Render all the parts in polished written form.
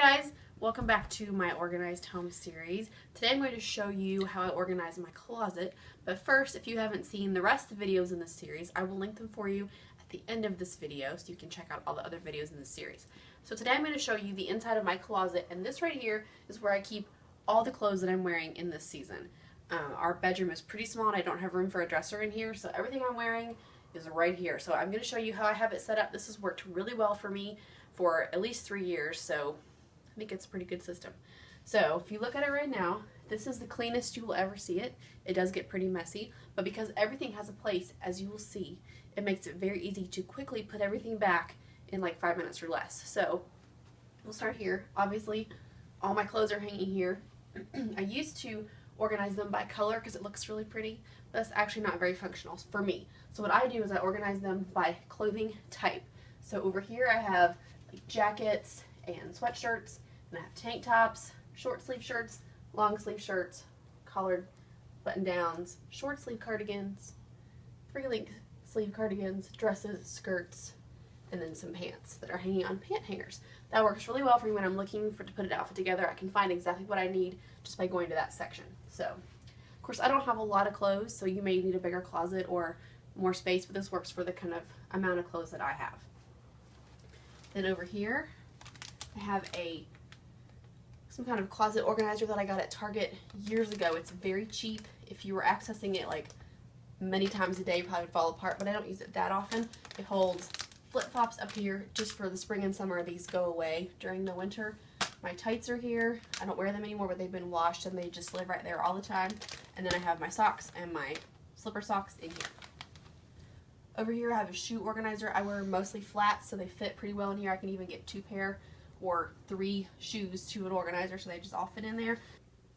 guys, welcome back to my organized home series. Today I'm going to show you how I organize my closet, but first, if you haven't seen the rest of the videos in this series, I will link them for you at the end of this video so you can check out all the other videos in this series. So today I'm going to show you the inside of my closet, and this right here is where I keep all the clothes that I'm wearing in this season. Our bedroom is pretty small and I don't have room for a dresser in here, so everything I'm wearing is right here. So I'm going to show you how I have it set up. This has worked really well for me for at least 3 years, so I think it's a pretty good system. So if you look at it right now, this is the cleanest you will ever see it. It does get pretty messy, but because everything has a place, as you will see, it makes it very easy to quickly put everything back in like 5 minutes or less. So we'll start here. Obviously, all my clothes are hanging here. I used to organize them by color because it looks really pretty, but that's actually not very functional for me. So what I do is I organize them by clothing type. So over here I have like jackets and sweatshirts, and I have tank tops, short sleeve shirts, long sleeve shirts, collared button downs, short sleeve cardigans, free length sleeve cardigans, dresses, skirts, and then some pants that are hanging on pant hangers. That works really well for me when I'm looking to put an outfit together. I can find exactly what I need just by going to that section. So, of course, I don't have a lot of clothes, so you may need a bigger closet or more space, but this works for the kind of amount of clothes that I have. Then over here, I have some kind of closet organizer that I got at Target years ago. It's very cheap. If you were accessing it like many times a day, you probably would fall apart, but I don't use it that often. It holds flip-flops up here just for the spring and summer. These go away during the winter. My tights are here. I don't wear them anymore, but they've been washed and they just live right there all the time. And then I have my socks and my slipper socks in here. Over here I have a shoe organizer. I wear mostly flats, so they fit pretty well in here. I can even get 2 pair or 3 shoes to an organizer, so they just all fit in there.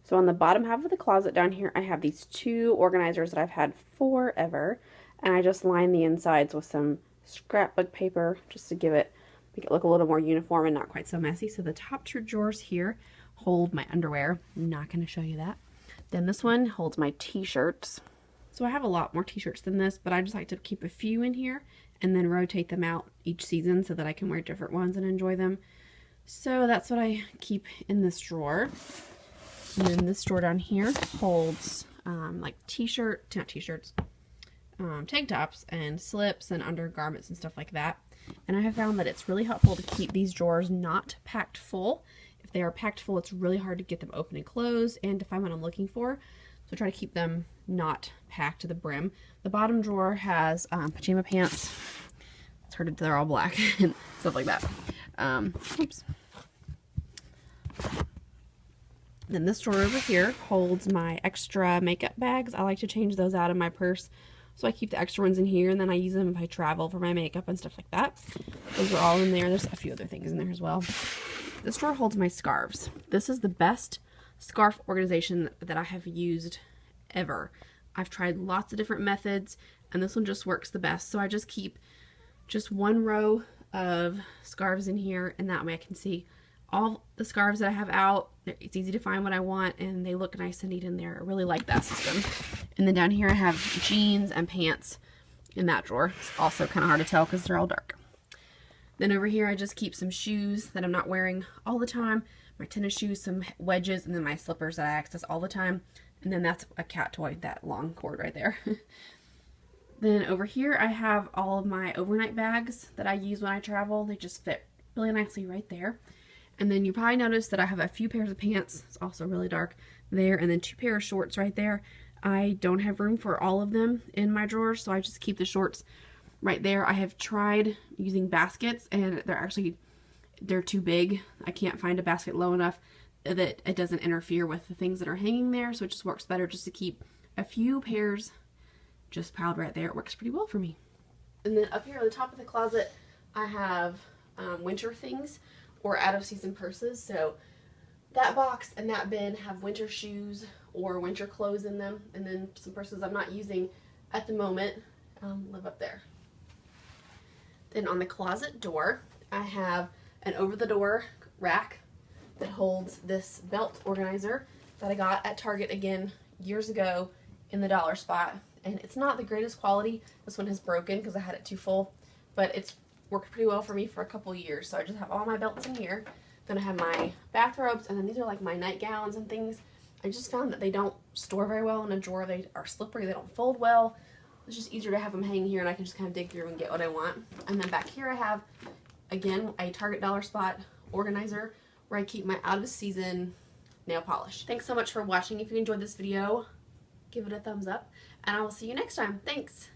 So on the bottom half of the closet down here, I have these 2 organizers that I've had forever, and I just line the insides with some scrapbook paper just to make it look a little more uniform and not quite so messy. So the top 2 drawers here hold my underwear. I'm not going to show you that. Then this one holds my t-shirts. So I have a lot more t-shirts than this, but I just like to keep a few in here and then rotate them out each season so that I can wear different ones and enjoy them. So that's what I keep in this drawer. And then this drawer down here holds like tank tops and slips and undergarments and stuff like that. And I have found that it's really helpful to keep these drawers not packed full. If they are packed full, it's really hard to get them open and closed and to find what I'm looking for. So I try to keep them not packed to the brim. The bottom drawer has pajama pants. It's hard to, they're all black and stuff like that. Oops. Then this drawer over here holds my extra makeup bags. I like to change those out of my purse, so I keep the extra ones in here, and then I use them if I travel for my makeup and stuff like that. Those are all in there. There's a few other things in there as well. This drawer holds my scarves. This is the best scarf organization that I have used ever. I've tried lots of different methods, and this one just works the best. So I just keep just 1 row of scarves in here, and that way I can see all the scarves that I have out. It's easy to find what I want, and they look nice and neat in there. I really like that system. And then down here I have jeans and pants in that drawer. It's also kind of hard to tell because they're all dark. Then over here I just keep some shoes that I'm not wearing all the time. My tennis shoes, some wedges, and then my slippers that I access all the time. And then that's a cat toy, that long cord right there. Then over here I have all of my overnight bags that I use when I travel. They just fit really nicely right there. And then you probably noticed that I have a few pairs of pants. It's also really dark there. And then 2 pairs of shorts right there. I don't have room for all of them in my drawers, so I just keep the shorts right there. I have tried using baskets, and they're too big. I can't find a basket low enough that it doesn't interfere with the things that are hanging there, so it just works better just to keep a few pairs just piled right there. It works pretty well for me. And then up here on the top of the closet, I have winter things or out of season purses. So that box and that bin have winter shoes or winter clothes in them, and then some purses I'm not using at the moment live up there. Then on the closet door, I have an over-the-door rack that holds this belt organizer that I got at Target again years ago in the dollar spot. And it's not the greatest quality. This one has broken because I had it too full, but it's worked pretty well for me for a couple years. So I just have all my belts in here. Then I have my bathrobes, and then these are like my nightgowns and things. I just found that they don't store very well in a drawer. They are slippery, they don't fold well. It's just easier to have them hang here, and I can just kind of dig through and get what I want. And then back here I have, again, a Target Dollar Spot organizer where I keep my out of season nail polish. Thanks so much for watching. If you enjoyed this video, give it a thumbs up, and I will see you next time. Thanks!